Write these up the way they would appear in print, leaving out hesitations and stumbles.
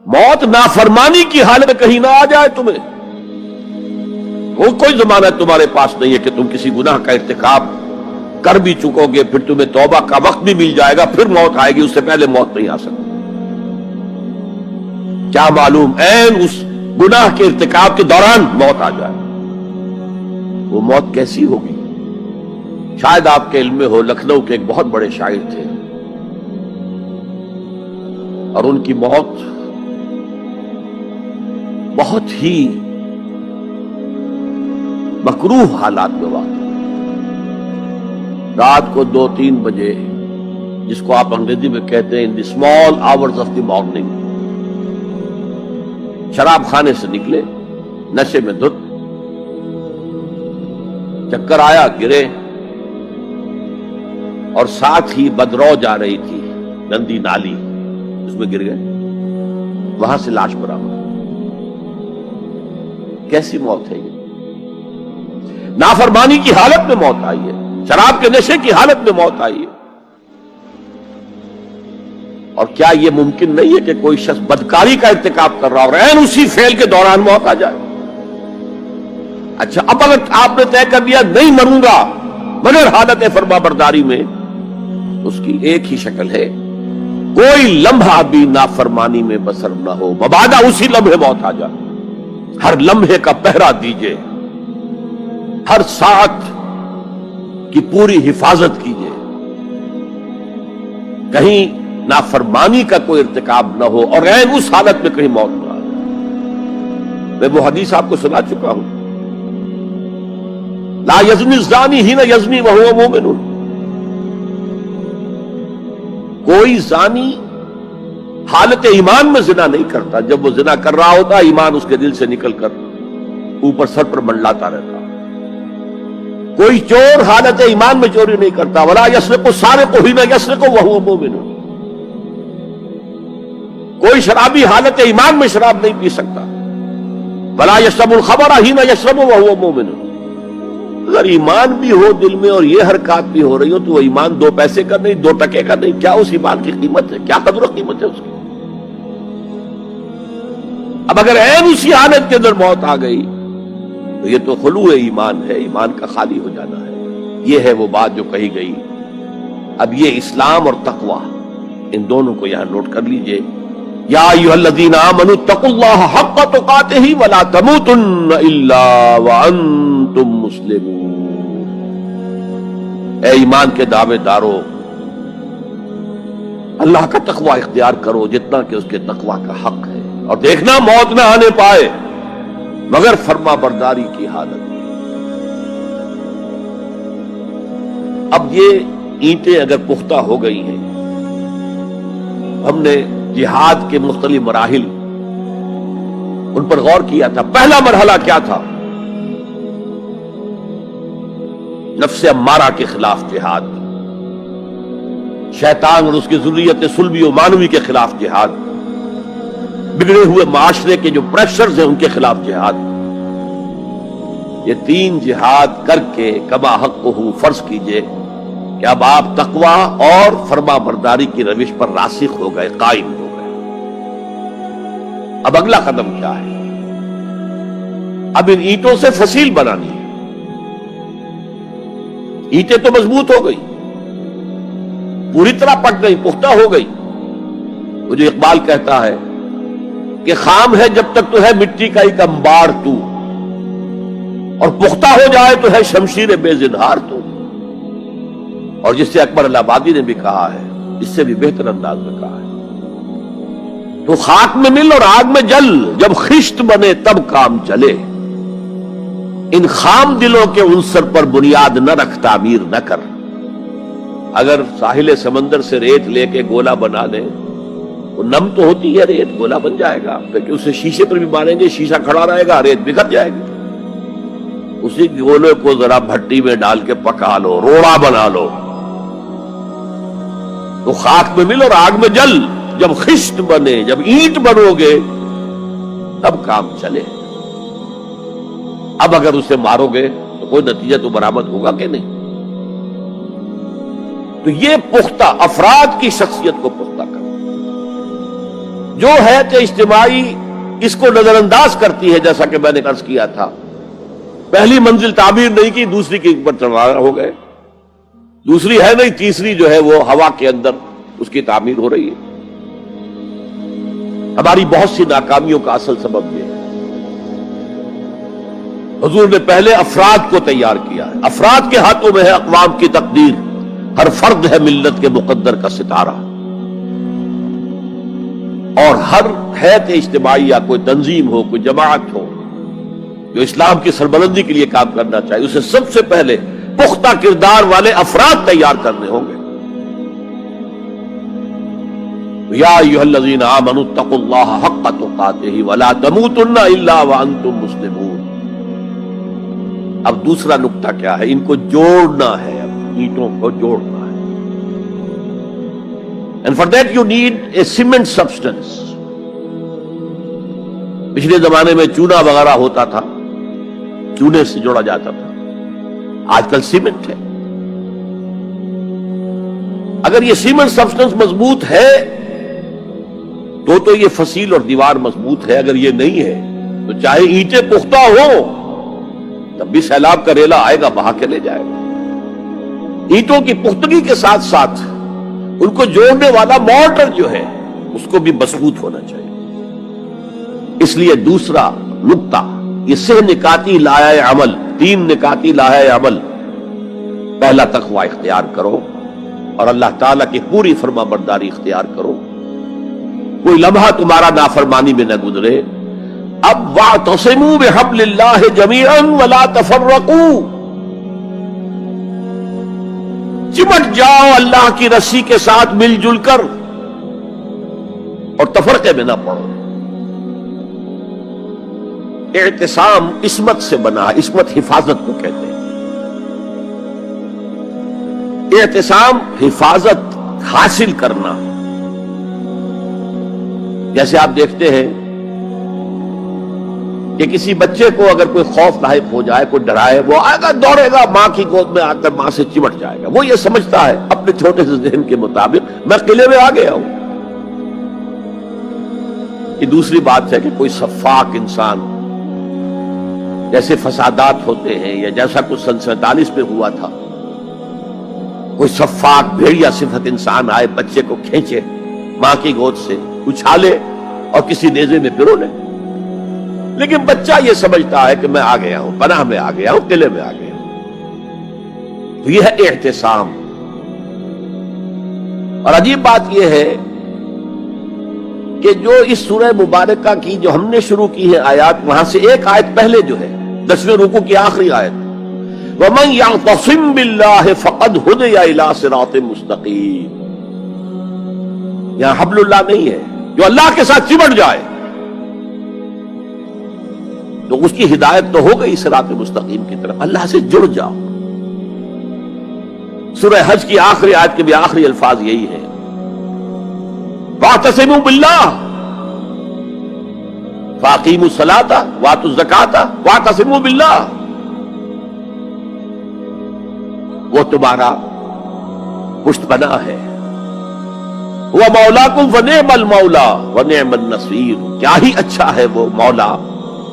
موت نافرمانی کی حالت کہیں نہ آ جائے تمہیں، وہ کوئی ضمانت تمہارے پاس نہیں ہے کہ تم کسی گناہ کا ارتکاب کر بھی چکو گے، پھر تمہیں توبہ کا وقت بھی مل جائے گا، پھر موت آئے گی، اس سے پہلے موت نہیں آ سکتی۔ کیا معلوم عین اس گناہ کے ارتکاب کے دوران موت آ جائے، وہ موت کیسی ہوگی؟ شاید آپ کے علم میں ہو، لکھنؤ کے ایک بہت بڑے شاعر تھے اور ان کی موت بہت ہی مکروہ حالات میں واقع، رات کو 2-3 بجے، جس کو آپ انگریزی میں کہتے ہیں in the small hours of the morning, شراب خانے سے نکلے، نشے میں دھت، چکر آیا، گرے، اور ساتھ ہی بدرو جا رہی تھی گندی نالی، اس میں گر گئے، وہاں سے لاش برآمد۔ کیسی موت ہے یہ؟ نافرمانی کی حالت میں موت آئی ہے، شراب کے نشے کی حالت میں موت آئی ہے۔ اور کیا یہ ممکن نہیں ہے کہ کوئی شخص بدکاری کا ارتکاب کر رہا اور عین اسی فعل کے دوران موت آ جائے؟ اچھا، اب اگر آپ نے طے کر دیا نہیں مروں گا مگر حالت فرما برداری میں، اس کی ایک ہی شکل ہے، کوئی لمحہ بھی نافرمانی میں بسر نہ ہو، مبادا اسی لمحے موت آ جائے۔ ہر لمحے کا پہرا دیجئے، ہر ساعت کی پوری حفاظت کیجئے، کہیں نافرمانی کا کوئی ارتکاب نہ ہو اور عین اس حالت میں کہیں موت نہ آ جائے۔ میں وہ حدیث آپ کو سنا چکا ہوں، لا یزنی الزانی حین یزنی وہو مومن، کوئی زانی حالت ایمان میں زنا نہیں کرتا، جب وہ زنا کر رہا ہوتا ایمان اس کے دل سے نکل کر اوپر سر پر منڈلاتا رہتا۔ کوئی چور حالت ایمان میں چوری نہیں کرتا، ولا یسرق السارق حین یسرق وہو مومن، کوئی شرابی حالت ایمان میں شراب نہیں پی سکتا، ولا یشرب الخمر حین یشرب وہو مومن۔ اگر ایمان بھی ہو دل میں اور یہ حرکات بھی ہو رہی ہو تو وہ ایمان 2 پیسے کا نہیں، 2 ٹکے کا نہیں، کیا اس ایمان کی قیمت ہے؟ کیا قدر و قیمت ہے اس کی؟ اب اگر عین اسی حالت کے اندر موت آ گئی تو یہ تو خلوع ایمان ہے، ایمان کا خالی ہو جانا ہے۔ یہ ہے وہ بات جو کہی گئی۔ اب یہ اسلام اور تقوی، ان دونوں کو یہاں نوٹ کر لیجئے۔ یا ایھا الذین آمنوا اتقوا اللہ حق تقاتہ ولا تموتن الا وانتم مسلمون، اے ایمان کے دعوے دارو، اللہ کا تقوی اختیار کرو جتنا کہ اس کے تقوی کا حق ہے، اور دیکھنا موت نہ آنے پائے مگر فرما برداری کی حالت۔ اب یہ اینٹیں اگر پختہ ہو گئی ہیں، ہم نے جہاد کے مختلف مراحل ان پر غور کیا تھا۔ پہلا مرحلہ کیا تھا؟ نفس امارہ کے خلاف جہاد، شیطان اور اس کی ذریت سلبی و مانوی کے خلاف جہاد، بگڑے ہوئے معاشرے کے جو پریشرز ہیں ان کے خلاف جہاد۔ یہ 3 جہاد کر کے کما حقہ فرض کیجئے کہ اب آپ تقوی اور فرما برداری کی روش پر راسخ ہو گئے، قائم ہو گئے۔ اب اگلا قدم کیا ہے؟ اب ان اینٹوں سے فصیل بنانی ہے۔ اینٹیں تو مضبوط ہو گئی، پوری طرح پک گئی، پختہ ہو گئی۔ وہ جو اقبال کہتا ہے کہ خام ہے جب تک تو ہے مٹی کا ایک انبار تو، اور پختہ ہو جائے تو ہے شمشیر بے زنہار تو۔ اور جس سے اکبر الہآبادی نے بھی کہا ہے، اس سے بھی بہتر انداز میں کہا ہے، تو خاک میں مل اور آگ میں جل، جب خشت بنے تب کام چلے، ان خام دلوں کے عنصر پر بنیاد نہ رکھ، تعمیر نہ کر۔ اگر ساحل سمندر سے ریت لے کے گولا بنا لیں، وہ نم تو ہوتی ہے ریت، گولا بن جائے گا، پھر اسے شیشے پر بھی ماریں گے، شیشہ کھڑا رہے گا، ریت بکھر جائے گی۔ اسی گولے کو ذرا بھٹی میں ڈال کے پکا لو، روڑا بنا لو، تو خاک میں مل اور آگ میں جل، جب خشت بنے، جب اینٹ بنو گے تب کام چلے۔ اب اگر اسے مارو گے تو کوئی نتیجہ تو برآمد ہوگا کہ نہیں؟ تو یہ پختہ افراد کی شخصیت کو پختہ کرنا، جو حیات اجتماعی اس کو نظر انداز کرتی ہے، جیسا کہ میں نے عرض کیا تھا، پہلی منزل تعمیر نہیں کی، دوسری کے اوپر چڑھا ہو گئے، دوسری ہے نہیں، تیسری جو ہے وہ ہوا کے اندر اس کی تعمیر ہو رہی ہے۔ ہماری بہت سی ناکامیوں کا اصل سبب یہ ہے۔ حضور نے پہلے افراد کو تیار کیا ہے، افراد کے ہاتھوں میں ہے اقوام کی تقدیر، ہر فرد ہے ملت کے مقدر کا ستارہ، اور ہر حیات اجتماعی یا کوئی تنظیم ہو، کوئی جماعت ہو جو اسلام کی سربلندی کے لیے کام کرنا چاہیے، اسے سب سے پہلے پختہ کردار والے افراد تیار کرنے ہوں گے۔ یا ایھا الذین آمنوا اتقوا اللہ حق تقاتہ ولا تموتن الا وانتم مسلمون۔ اب دوسرا نقطہ کیا ہے؟ ان کو جوڑنا ہے، اب اینٹوں کو جوڑنا ہے۔ And for that you need a cement substance۔ پچھلے زمانے میں چونا وغیرہ ہوتا تھا، چونے سے جوڑا جاتا تھا، آج کل سیمنٹ ہے۔ اگر یہ سیمنٹ سبسٹنس مضبوط ہے تو یہ فصیل اور دیوار مضبوط ہے، اگر یہ نہیں ہے تو چاہے اینٹیں پختہ ہوں تب بھی سیلاب کا ریلا آئے گا، بہا کے لے جائے گا۔ اینٹوں کی پختگی کے ساتھ ساتھ ان کو جوڑنے والا مورٹر جو ہے اس کو بھی مضبوط ہونا چاہیے۔ اس لیے دوسرا نقطہ، یہ سہ نکاتی لائحہ عمل، 3 نکاتی لائحہ عمل۔ پہلا تقوی اختیار کرو اور اللہ تعالیٰ کی پوری فرما برداری اختیار کرو، کوئی لمحہ تمہارا نافرمانی میں نہ گزرے۔ اب واعتصموا بحبل اللہ جمیعا ولا تفرقوا، چمٹ جاؤ اللہ کی رسی کے ساتھ مل جل کر اور تفرقے میں نہ پڑو۔ اعتصام عصمت سے بنا، عصمت حفاظت کو کہتے ہیں۔ اعتصام حفاظت حاصل کرنا۔ جیسے آپ دیکھتے ہیں کہ کسی بچے کو اگر کوئی خوف لاحق ہو جائے، کوئی ڈرائے، وہ آئے گا، دوڑے گا، ماں کی گود میں آ کر ماں سے چمٹ جائے گا۔ وہ یہ سمجھتا ہے اپنے چھوٹے سے ذہن کے مطابق میں قلعے میں آ گیا ہوں۔ یہ دوسری بات ہے کہ کوئی شفاق انسان، جیسے فسادات ہوتے ہیں یا جیسا کچھ 47 میں ہوا تھا، کوئی شفاق بھیڑیا صفت انسان آئے، بچے کو کھینچے ماں کی گود سے، اچھالے اور کسی نیزے میں پرو لے۔ لیکن بچہ یہ سمجھتا ہے کہ میں آ گیا ہوں، پناہ میں آ گیا ہوں، قلعے میں آ گیا ہوں۔ تو یہ ہے اعتصام۔ اور عجیب بات یہ ہے کہ جو اس سورہ مبارکہ کی جو ہم نے شروع کی ہے آیات، وہاں سے ایک آیت پہلے جو ہے 10ویں رکوع کی آخری آیت، وَمَن يَعْتَصِم بِاللَّهِ فَقَدْ هُدِيَ إِلَىٰ صِرَاطٍ مُسْتَقِيمٍ۔ یہاں حبل اللہ نہیں ہے، جو اللہ کے ساتھ چمٹ جائے تو اس کی ہدایت تو ہو گئی صراط مستقیم کی طرف، اللہ سے جڑ جاؤ۔ سورہ حج کی آخری آیت کے بھی آخری الفاظ یہی ہے، وَاعْتَصِمُوا بِاللَّهِ فَأَقِیمُوا الصَّلَاةَ وَآتُوا الزَّکَاةَ وَاعْتَصِمُوا بِاللَّهِ۔ وہ تمہارا پشت پناہ ہے، هُوَ مَوْلَاكُمْ فَنِعْمَ الْمَوْلَىٰ وَنِعْمَ النَّصِيرُ۔ کیا ہی اچھا ہے وہ مولا،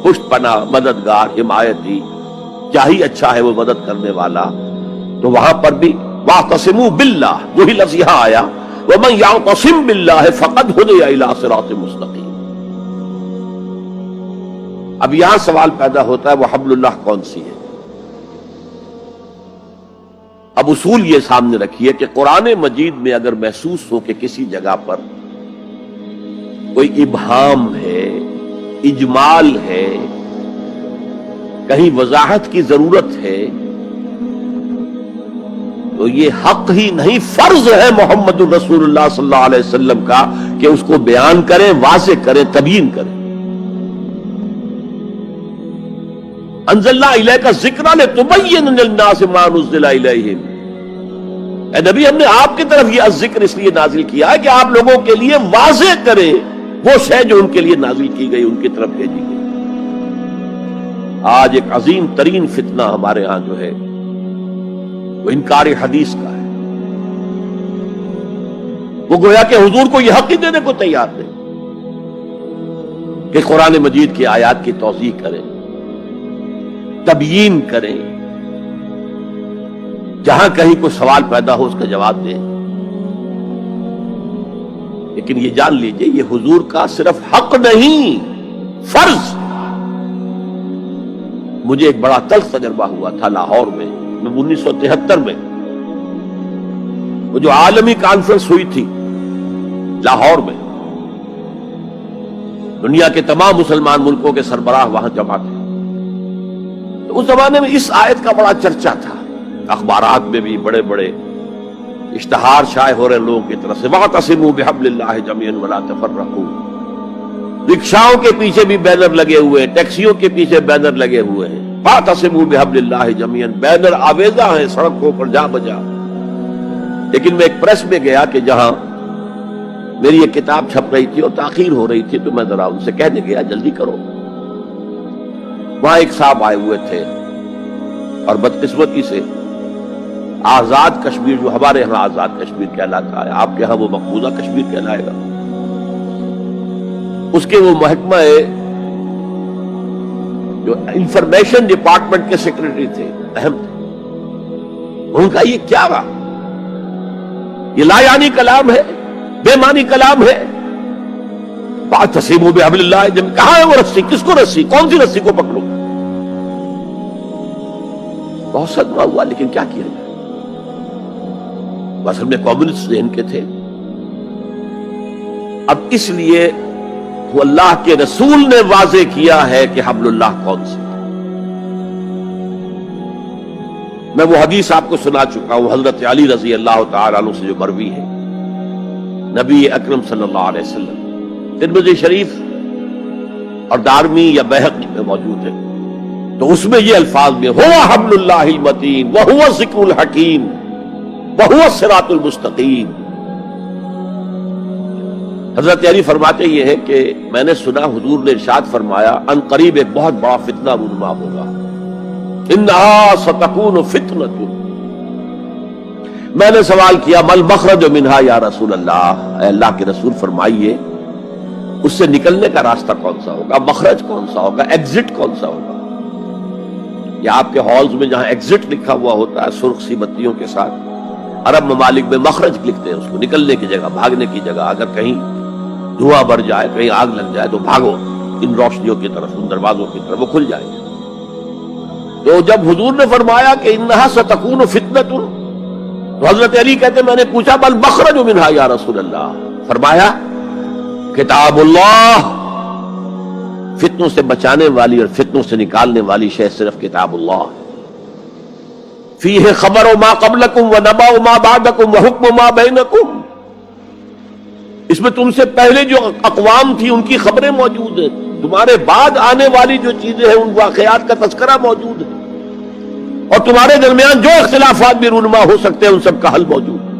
پشت پناہ، مددگار، حمایتی، کیا ہی اچھا ہے وہ مدد کرنے والا۔ تو وہاں پر بھی وَاعْتَصِمُوا بِاللَّهِ، وہی لفظ یہاں آیا، وَمَن يَعْتَصِم بِاللَّهِ فَقَدْ هُدِيَ إِلَىٰ صِرَاطٍ مُسْتَقِيمٍ۔ اب یہاں سوال پیدا ہوتا ہے وہ حبل اللہ کون سی ہے؟ اب اصول یہ سامنے رکھیے کہ قرآن مجید میں اگر محسوس ہو کہ کسی جگہ پر کوئی ابہام ہے، اجمال ہے، کہیں وضاحت کی ضرورت ہے، تو یہ حق ہی نہیں فرض ہے محمد الرسول اللہ صلی اللہ علیہ وسلم کا کہ اس کو بیان کریں، واضح کریں، تبیین کریں۔ انزلنا الیک الذکر لتبین للناس ما نزل الیہم۔ اے نبی، ہم نے آپ کی طرف یہ الذکر اس لیے نازل کیا ہے کہ آپ لوگوں کے لیے واضح کریں وہ شے جو ان کے لیے نازل کی گئی، ان کی طرف بھیجی گئی۔ آج ایک عظیم ترین فتنہ ہمارے ہاں جو ہے وہ انکار حدیث کا ہے۔ وہ گویا کہ حضور کو یہ حق ہی دینے کو تیار نہیں۔ کہ قرآن مجید کی آیات کی توضیح کریں، تبیین کریں، جہاں کہیں کوئی سوال پیدا ہو اس کا جواب دیں. لیکن یہ جان لیجئے یہ حضور کا صرف حق نہیں، فرض. مجھے ایک بڑا تلخ تجربہ ہوا تھا لاہور میں 1973 میں، وہ جو عالمی کانفرنس ہوئی تھی لاہور میں، دنیا کے تمام مسلمان ملکوں کے سربراہ وہاں جمع تھے. تو اس زمانے میں اس آیت کا بڑا چرچا تھا، اخبارات میں بھی بڑے بڑے اشتہار شائع ہو رہے لوگوں کی طرف سے، وَاعْتَصِمُوا بِحَبْلِ اللَّهِ جَمِيعًا وَلَا تَفَرَّقُوا. رکشاؤں کے پیچھے بھی بینر لگے ہوئے ہیں، ٹیکسیوں کے پیچھے بینر لگے ہوئے ہیں، وَاعْتَصِمُوا بِحَبْلِ اللَّهِ جَمِيعًا، بینر آویزاں ہیں سڑکوں پر جا بجا. لیکن میں ایک پریس میں گیا کہ جہاں میری ایک کتاب چھپ رہی تھی اور تاخیر ہو رہی تھی، تو میں ذرا ان سے کہنے گیا جلدی کرو. وہاں ایک صاحب آئے ہوئے تھے اور بدقسمتی سے آزاد کشمیر، جو ہمارے ہاں آزاد کشمیر کہلاتا ہے، آپ کے ہاں وہ مقبوضہ کشمیر کہلائے گا، اس کے وہ محکمہ جو انفارمیشن ڈپارٹمنٹ کے سیکرٹری تھے، اہم تھے. ان کا یہ کیا رہا؟ یہ لا یعنی کلام ہے، بے معنی کلام ہے. فَاعْتَصِمُوا بِحَبْلِ اللَّهِ جَمِيعًا، کہاں ہے وہ رسی؟ کس کو رسی؟ کون سی رسی کو پکڑوں؟ بہت صدمہ ہوا، لیکن کیا کیا جائے؟ اصل میں کمیونسٹ ذہن کے تھے. اب اس لیے وہ اللہ کے رسول نے واضح کیا ہے کہ حبل اللہ کون سی. میں وہ حدیث آپ کو سنا چکا ہوں، حضرت علی رضی اللہ تعالی عنہ سے جو مروی ہے، نبی اکرم صلی اللہ علیہ وسلم، ترمذی شریف اور دارمی یا بیہقی میں موجود ہے. تو اس میں یہ الفاظ میں هو حبل اللہ المتین وهو الذکر الحکیم وهو الصراط المستقیم. حضرت علی فرماتے یہ ہے کہ میں نے سنا حضور نے ارشاد فرمایا ان قریب ایک بہت بڑا فتنہ رونما ہوگا، انہا ستکون فتنۃ. میں نے سوال کیا مل مخرج منہا یا رسول اللہ، اے اللہ کے رسول فرمائیے اس سے نکلنے کا راستہ کون سا ہوگا، مخرج کون سا ہوگا، ایگزٹ کون سا ہوگا. یا آپ کے ہالز میں جہاں ایگزٹ لکھا ہوا ہوتا ہے سرخ سی بتیوں کے ساتھ، عرب ممالک میں مخرج لکھتے ہیں اس کو، نکلنے کی جگہ، بھاگنے کی جگہ. اگر کہیں دھواں بڑھ جائے، کہیں آگ لگ جائے تو بھاگو ان روشنیوں کی طرف، ان دروازوں کی طرف، وہ کھل جائیں گے. تو جب حضور نے فرمایا کہ انہا ستکون فتنۃ، تو حضرت علی کہتے میں نے پوچھا بل مخرج منہا یا رسول اللہ، فرمایا کتاب اللہ. فتنوں سے بچانے والی اور فتنوں سے نکالنے والی شے صرف کتاب اللہ. فیہ خبر ما قبلکم و نبأ ما بعدکم و حکم ما بینکم. اس میں تم سے پہلے جو اقوام تھی ان کی خبریں موجود ہیں، تمہارے بعد آنے والی جو چیزیں ہیں ان واقعات کا تذکرہ موجود ہے، اور تمہارے درمیان جو اختلافات بھی رونما ہو سکتے ہیں ان سب کا حل موجود ہے.